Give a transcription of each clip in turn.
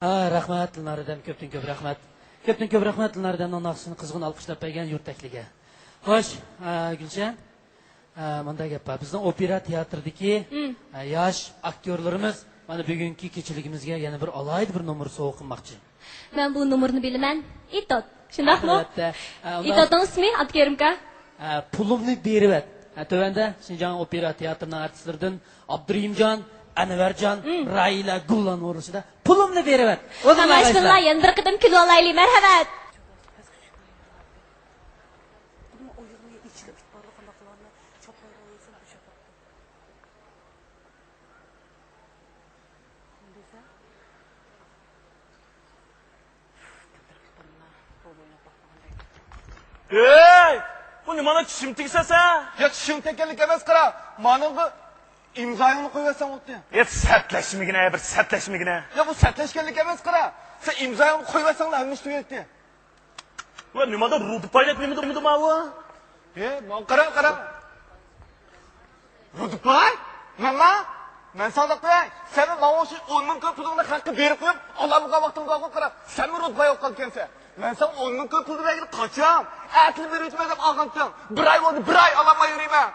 Rahmat Dilnoradan ko'pdan ko'p rahmat. Ko'pdan ko'p rahmat Dilnoradan naqshini qizg'in alqishlab bergan yurtakliga. Xo'sh, Gulshan, menda gap bor. Bizning opera teatridagi yosh aktyorlarimiz mana bugungi kechiligimizga yana bir alohida bir nomer sovg'a qilmoqchi. Men bu nomerni bilaman. Itot. Shundaqmi? Albatta. Itotning ismi Atkerimka. Pulimni berib et. Tövende Şinjan Opera Teatrı'nın artistlerinden Abdurrahimjon, Anvarjon, Raila Gullan orasida pulumni berib et. Maşallah, yana bir qidim kilo olayli. Marhamat. Hey! Bu nimani tishim tegsasa? Ya tishim tekkanlik emas, qara. Meningga imzoyimni qo'yversan o'tdi. Satlashmigina, bir satlashmigina. Ya bu satlashganlik emas, qara. Sen imzoyimni qo'yversanglar hamma ish tugaydi. Va nimada rupi paylat nimada bu? Men qara. Rudpay? Nima? Men sodiq qo'yay. Seni maoshi 10 ming pulingni haqqi berib qo'yib, Allohga vaqtimga qo'yib qara. Sen Rudpay o'qib kelsan. Men sen 10 ming pulni berib qocham. Atli berishmay deb olgandim. Bir oy bo'ldi, bir oy olamay yurayman.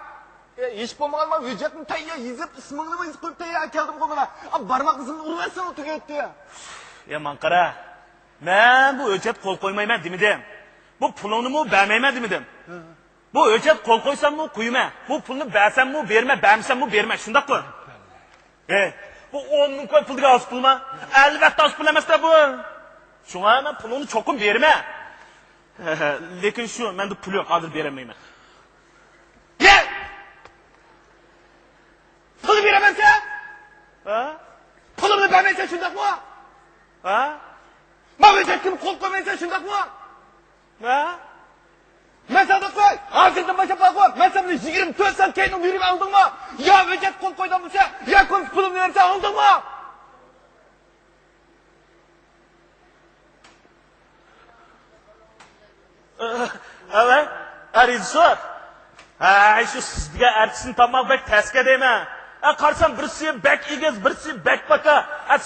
Ish bo'lmaganman, hujjatni tayyor yozib, ismingni yozib qo'yib tayyor keldim qo'lga. Barmoq izimni urversan tugaydi. Man qara. Men bu hujjat qo'l qo'ymayman demidim. Bu pulingni bermayman demidim. Bu hujjat qo'l qo'ysammi, qo'yma. Bu pulni bersammi, berma, bermasammi, berma. Shundaqmi? Bu 10 ming pulga oz pulmi? Albatta oz pul emas-da bu. Shunga men pulni cho'qim berma. Lekin shu menda pul yo'q, hozir beramayman. Pul beramansan? Pulni bermaysan shundaqmi? Men hujjatga qo'l qo'ymaysan shundaqmi? Men sodiq qo'y. Hozirdan boshlab qo'y. Men seni 24 soat keyin yurib oldingmi? Yo hujjat qo'l qo'ydim bo'lsa, yo ko'p pulni bersan oldingmi? Evet, rejissor. Şu sizga artistni topmoq bek tasga deyman. Qarsam birisi bek egiz, birisi bek paka.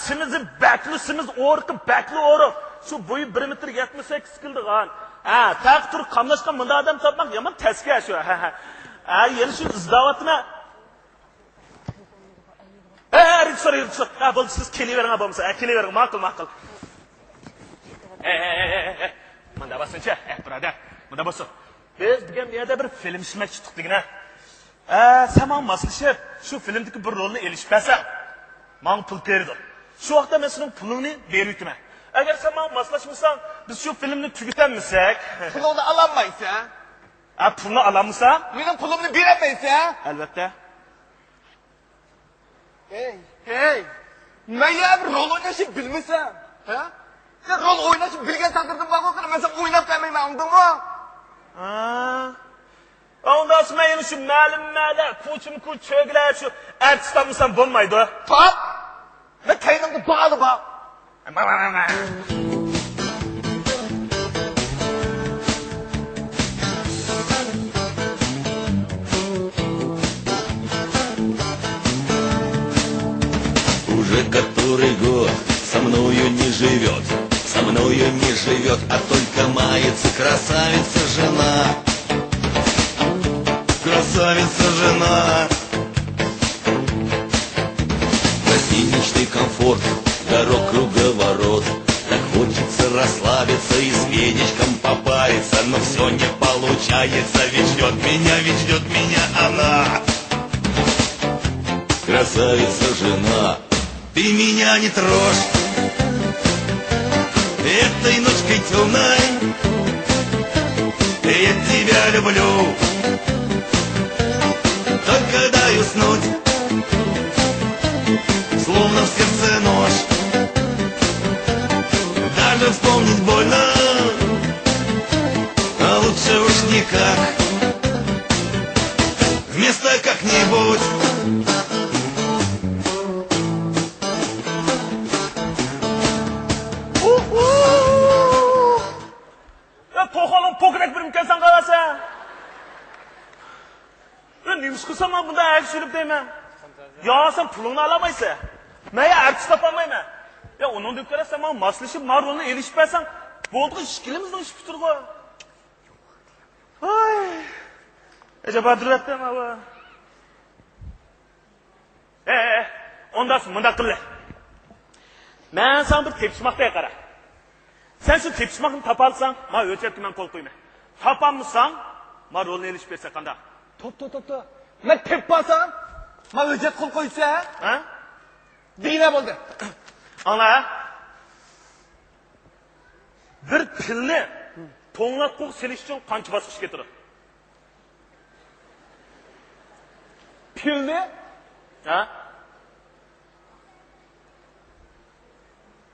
Simizni bekli, simiz o'rqi, bekli o'riq. Şu bo'yi 1 metr 78 kildigan. Taq turib qamlashgan bunda odam topmoq yomon tasga shu. Yana shu izdavatma. Rejissor. Bo'ldi siz kelavering bo'lmasa, kelavering, ma'qul. Mana basınca, brother. Mana basın. Biz degan bu yerda bir film ishmak chiqdigina. Sen men maslashib, shu filmdagi bir rolni elishib bersan, men pul berdi. Shu vaqtda men sening pulingni berib o'taman. Agar sen men maslashmasang, biz shu filmni tugatamisak, Pulni ololmaysan. Pulni olamsan? Mening pulimni beramaysan? Albatta. Hey. Men ya bir rol o'ynashni bilmaysan. Sen rol o'ynashni bilgan taqdirda baqo, men sen o'ynab bermayman, undimi? Ondan sonra yani şu ma'lum kuchum cho'glar shu artistamisan bo'lmaydi. Top. Men kaynimda bağlı bak. Уже который год со мною не живет. Со мною не живет, а только мается красавица-жена. Красавица-жена. Гостиничный комфорт, дорог круговорот. Так хочется расслабиться и с медичком попариться, но все не получается, ведь ждет меня она. Красавица-жена, ты меня не трожь. Этой ночкой темной я тебя люблю. Только дай уснуть, словно в сердце нож. Даже вспомнить больно, а лучше уж никак. Вместо как-нибудь. To'xolib po'krak bir imkonsan qolasa. Nima qilsam bunda aksiylib deyman. Yo, sen pulingni olamaysan. Men artist topolmayman. Ya onun döktüre sen bana maslışıp marulunu elişip versen, bolduğu işkilimizden iş bitir koy. Ay. Acaba durattan ama. Ondasın, mında kılle. Ben sana bir tepişmaktaya kara. Sen şu tepişmakını tapalsan, ma öçep kimen kol koyma. Tapamısan, ma rolunu elişip verse kanda. Top. Ben tep basam, ma öcet kol koysa, Ha? deyine buldu. Ana ha? Bir pilni to'nglab qo'q selish uchun qancha bosqich ketiradi? Pilni, Ha?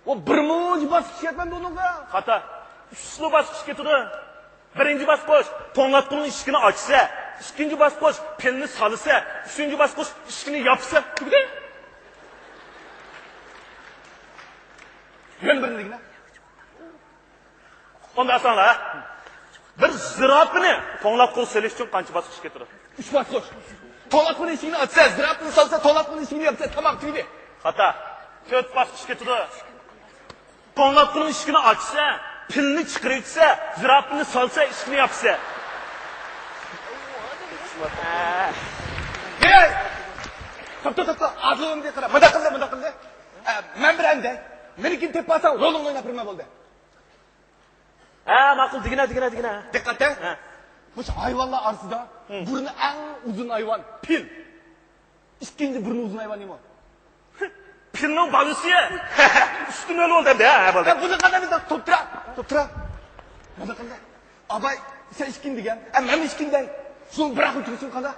o bir muj basıp yetmedi onunla. Xato. Uchli bosqich ketiradi. Birinchi bosqich to'nglatqining eshigini ochsa, ikkinchi bosqich pilni solsa, uchinchi bosqich eshigini yopsa, tugdi. Ben birligine. Ondan sonra bir zirapini to'nglab qo'q selish uchun qancha bosqich ketiradi? 3 basıp. Tolatmanın işini açsa, zirapını salsa, tolatmanın işini yapsa, tamam tüydü. Xato. 4 bosqich ketiradi. To'nglatqining eshigini ochsa, pilni chiqarsa, zirapini solsa, eshikni yopsa. Hey! Top. Adlığım diye kara. Mıda kıldı. Ben bir ende. Beni kim tep basam, rolun oynap birme oldu. Ha, ma'qul, digina. Dikkat et. Bu hayvanlar arsıda, burnu en uzun hayvan, pil. İkinci burnu uzun hayvan değil mi? Pilning balisi. Üstün öyle oldu de ha, bo'ldi. Bu ne kadar bir de toptura. Mıda kıldı. Abay, sen işkin digen, ben işkinden. Şunu bırak otursun kada.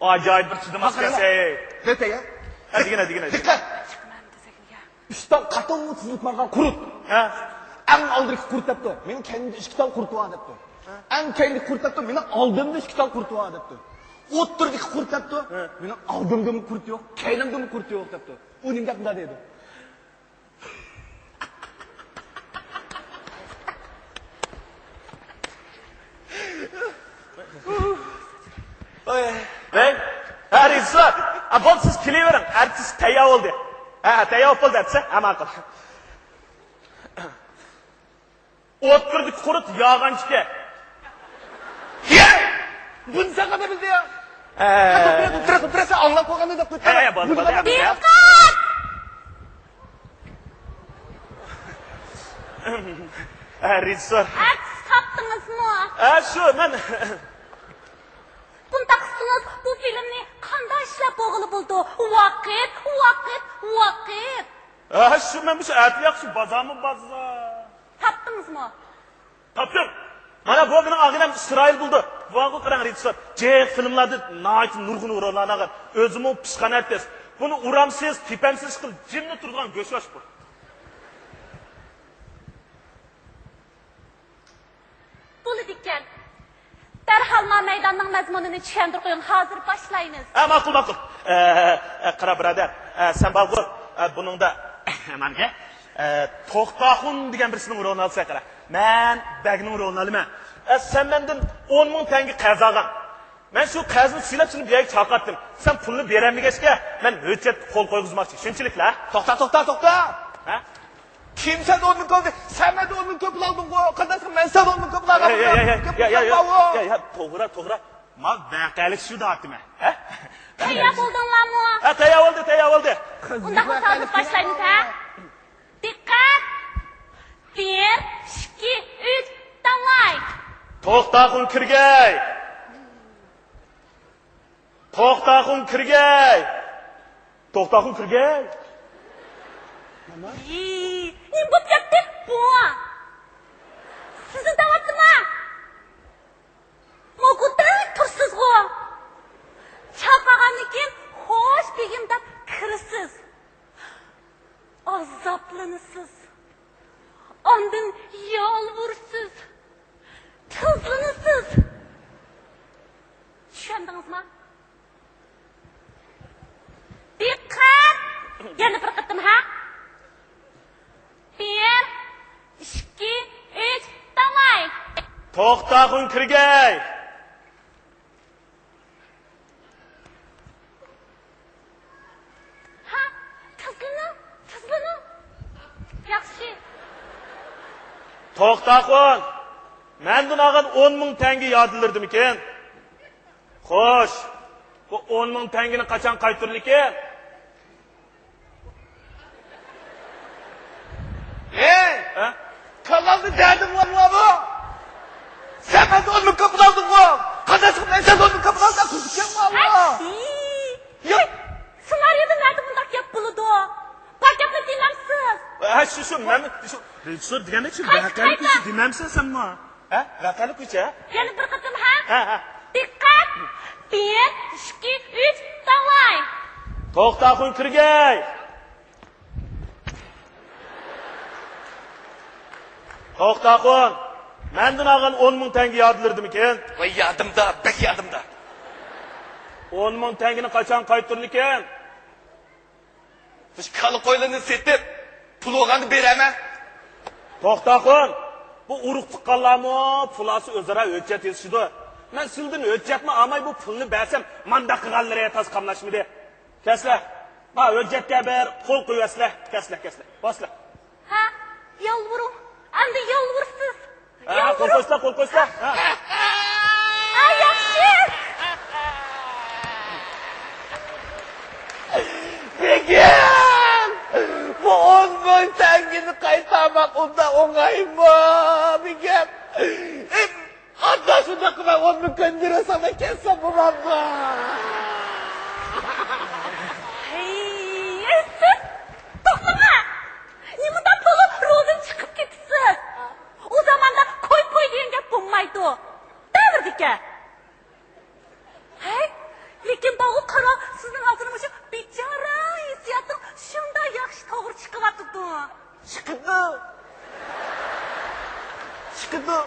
Acayip bir çıdımas kese. Dete ya. Digina. Dikkat. Üstten katılını sızıtmadan kurut. Ha? En aldırık kurt yaptı. Benim kendi işkital kurtu var yaptı. En kendi kurt yaptı. Benim aldığımda işkital kurtu var yaptı. Otturdaki kurt yaptı. Benim aldığımda mı kurt yok, kendimde mi kurt yok yaptı. O ne yaptı dedi. Hey, aristlar. Abol siz kilavering. Artist tayyor bo'ldi. Ha, tayyor bo'ldi desa, ha ma'qul. O'ttirdik qurut yog'anchga. Bunu sen kadar bildi ya. Toptura sen anlam koyganı da kurt. Bo'ldi. Dikkat! Aristlar. Artist tapdınız mı? Ha, şu men Bundaqsınız bu filmni qanday ishlab bo'g'ili bo'ldi? Vaqt. ha, şu men bu ati yaxshi bozormi bozor. Tapdingizmi? Topdim. Mana bu günün ağinem İsrail buldu. Bu qarang rejissor. Jek filmlarda nayt nurg'un o'rinlarga o'zimi pishqan artist. Buni uramsiz, tepamsiz qilib jimni turgan go'shosh bu. Bo'ldi ekan. Darhol maydonning mazmunini tushuntirib qo'ying. Hozir boshlaymiz. Ha, ma'qul. Qara birodar, sen balg'ur buningda menga To'xtaxun degan birisining rolini olsa qara. Men bagning rolini olaman. Sen mendan 10 ming tanga qarz olgan. Men shu qarzni silab seni bu yerga chaqirdim. Sen pulni berolmagachga men hujjat qo'l qo'ygizmoqchi. Shunchiliklar. To'xta. Ha? Kimse de onun kaldı. Sen de onun köpül aldın. Kadasın ben sen onun köpül aldın. Ya, to'g'ri. Ma vaqalik shu da'atime. Ha? Tayyor bo'ldinglarmi? Ha, tayyor bo'ldi. Unda hozir boshlaymiz ha. Dikkat! 1, 2, 3, davay! To'xtaxun kirgay. Ne bo'p ketdi? Bu. Sizni davatdimi? Mo'g'udan tursiz-ku. Chaqagannikin xo'sh begim deb kirsiz. Azoblanasiz. Ondan yolvursiz. Tuzlanasiz. Tushundingizmi? Dikkat! Yana bir qatim ha? 1, 2, 3, davay! To'xtaxun kirgay. Ha? Tuzlanib. To'xtaqin. Mendan olgan 10 ming tanga yodilardimikin? Xo'sh. Bu 10 ming tangani qachon qaytirilar? Ha? Kalandı derdim var mı bu? Sen benden 10 bin kapı aldın mı? Kardeşim ben sen 10 bin kapı aldın kuzuşacağım mı Allah? Yok. Senaryoda nerede bundak yap buludu? Bak yapma dinlemsiz. Ha şu men şu rejissor deganda şu vaqalik uchun demamsan sen mi? Ha? Vaqalik uchun? Yana bir qatim ha? Ha. Dikkat. 1, 2, 3, davay. To'xtaqin kirgay. To'xtaqin. Mendan olgan 10 ming tanga yodilardimikin? Voy yadimda, bek yadimda. 10 ming tangani qachon qaytirilar? Biz kalı koylarını setip, pul olganı beremem. To'xtaqin. Bu urug' tuqqanlarmi, pulasi o'zaro hujjat yozishdi. Men sizdan hujjatni olmay bu pulni bersam, manda qilganlariga tas qamlashmidi. Keslar. Ha, hujjatga ber, qo'l qo'yasizlar. Keslar. Boslar. Ha? Yolvurum. Anda yolvursiz. Ha, qo'l qo'ysizlar. Ha. Ay yaxshi. Begim! Bu 10 bin tangini qaytarmak unda o'ng'ay mı Begim? Hatta şunda ki ben 10 bin gönderesem de kessem bulamda. Hey, siz to'xtama. Nimadan pulu roldan chiqib ketibsiz? O zaman da koy degan gap bo'lmaydi. Davrdik-a. Hey, lekin bu qara sizning altınmış bechora hissiyotim shunday yaxshi to'g'ri chiqyapti. Çıkıdı.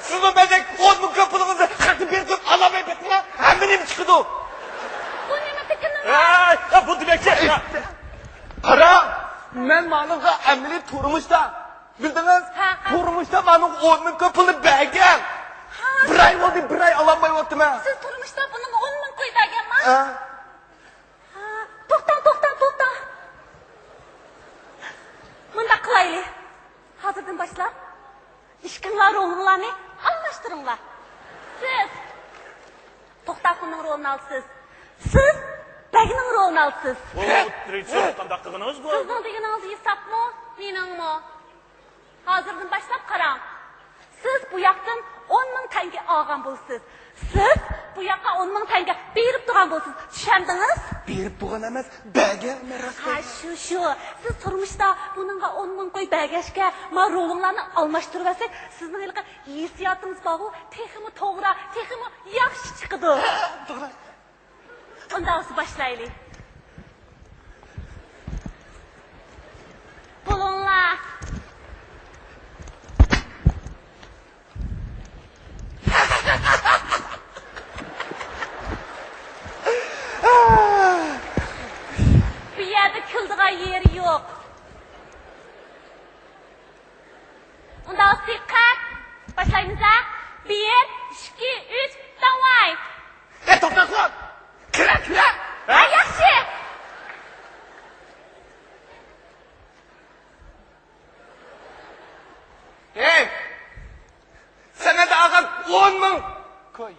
Siz de bendek 10 bin kapılığınızı kalkıp bir kız alamayıp etme. Hem benim çıkıdı. Bu nima tekini? Ya bu demekçi. Kara, ben manıza emnili turmuşta. Bildiniz? Turmuşta benim 10 bin kapılı belgem. Bir ay oldu, bir ay alamayıp etme. Siz turmuşda bunun 10 ming qo'y berganman. To'xta. Bunda qilaylik. Hozirdan boshlab ishqinglar rolinglarni almashtiringlar. Siz To'xtaqinning rolini olsiz. Siz Bagning rolini olsiz. Bu rejissor qanday qilganingiz bu? Sizning deganingiz hesabmi, meningmi? Hozirdan boshlab qarang. Siz bu yoqdan 10 ming tanga olgan bo'lsiz. Siz bu yoqqa 10 ming tanga berib turgan bo'lsiz. Tushundingiz? Berip tuğan emez, belge merak Ha, shu. Siz turmuşda bununla 10 ming qo'y bergashga, men rolinglarni almashtirib olsak, sizning ilqa hissiyotingiz bor, texmi to'g'ri, texmi yaxshi chiqadi. Unda o'zi boshlaylik. Pulinglar. Bu yerda kuldigan yeri yo'q. Unda diqqat. Boshlaymiz. 1, 2, 3, davay. To'xtaqin! Kira! Ha, yaxshi. Hey! Sana da ağam 10 bin koy.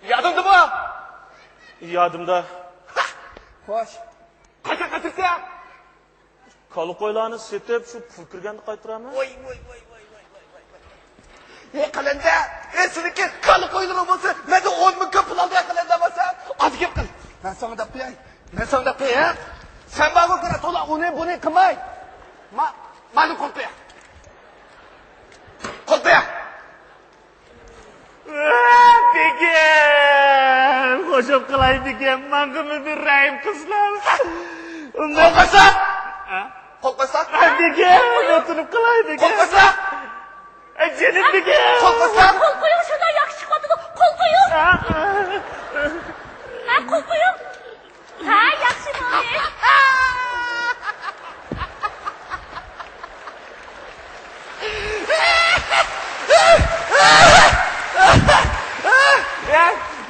Yadımda mı? Yodimda. Hoş. Kaça kaçırsa? Kalı qo'ylarni setib, shu pul kirganini qaytiraman. Oy. Kalenda, seninki kalı koyduğun olması, ben de 10 bin kapıl aldı kalenda olmasa. Hadi gel kal. Ben sana da kıyayım. Sen bana kadar tola bunu kımay. Bana kolpaya. Begim, qo'shib qilay Begim, menga bir rahim qizlar. Kolpasa? Begim, o'tirib qilay Begim. Kolpasa? Jenim Begim. Kolpasa? Qo'l qo'ying, shunda yaxshi chiqadi. Qo'l qo'ying. Ha, qo'l qo'ying. Ha, yaxshi bo'ldi.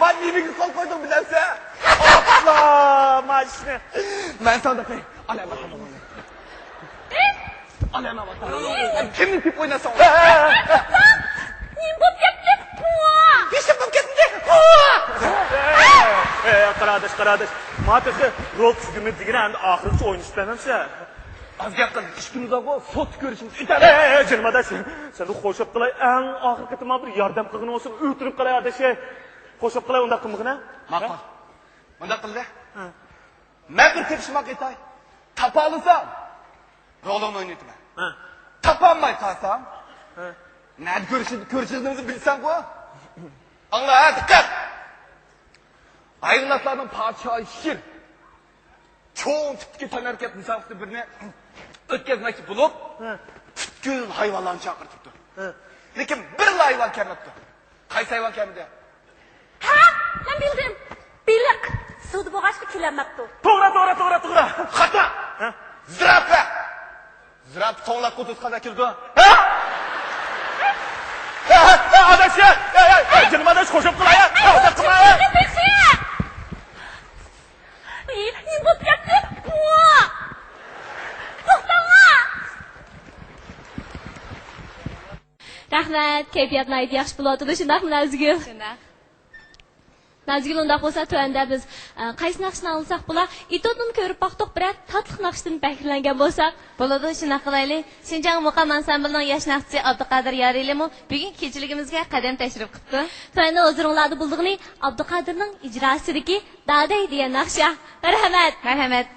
Ben yemeği kol koydum bilense. Allah, maşını. Ben sana da kıyayım. Alay bakalım. Alana bak. Kimni deb o'ynasan? Nim bo'p ketdi? Beshim bo'lib ketdi. Qaradash. Matası rol tüzgümü digine hem de ahırıcı oyun istememse. Az gap qil, 2 kun uzoq bo'lib sot ko'rishimiz o'tadi. Canım adaş, sen de hoşap qilay, en ahir kıtıma bir yordam qilgin olsun, o'tirib qilay adaş. Hoşap qilay onda qilmagina. Maqul. Bunda qildi. Men bir tepishmoq aytay. Tapa olsam, rolini o'ynayman. Topolmay qolsam, nima ko'rishimizni bilsam-ku. Angla, diqqat. Hayvanotlarning podshohi shir. Çoğun tipki tanarket misafirde birine ötkazmakçı bulup bütün hayvanlarını çağırtıptı. Lekin bir hayvan kelmepti. Qaysi hayvan kelmedi? Ha, ben bildim. Bilik. Suudi bo'g'ashga kelamapti. To'g'ri. Xata. Zirafa. Ziraf to'nlab qo'tizqada kirdi. Adaş ya, canım adaş hoşap qilay. Nim bo'p ketdi? To'xtanglar. Rahmat, kayfiyatni aytib yaxshi bo'ladi, shundaqmi Nazgul? Shunday. Nazgul undaq bo'lsa, tuanda biz qaysi naqshni olsak bo'lar? Itotni ko'rib boqdik, biroq tatliq naqshdan bahrilangan bo'lsak, bo'ladi, shunaqa qilaylik. Shinjang muqam ansamblining yosh naqshchi Abduqodir Yarilimi bugun kechiligimizga qadam tashrif qildi. tuanda o'zingizlarni bildig'ini Abduqodirning ijrosidagi Daday degan naqsha. Rahmat. Marhamat.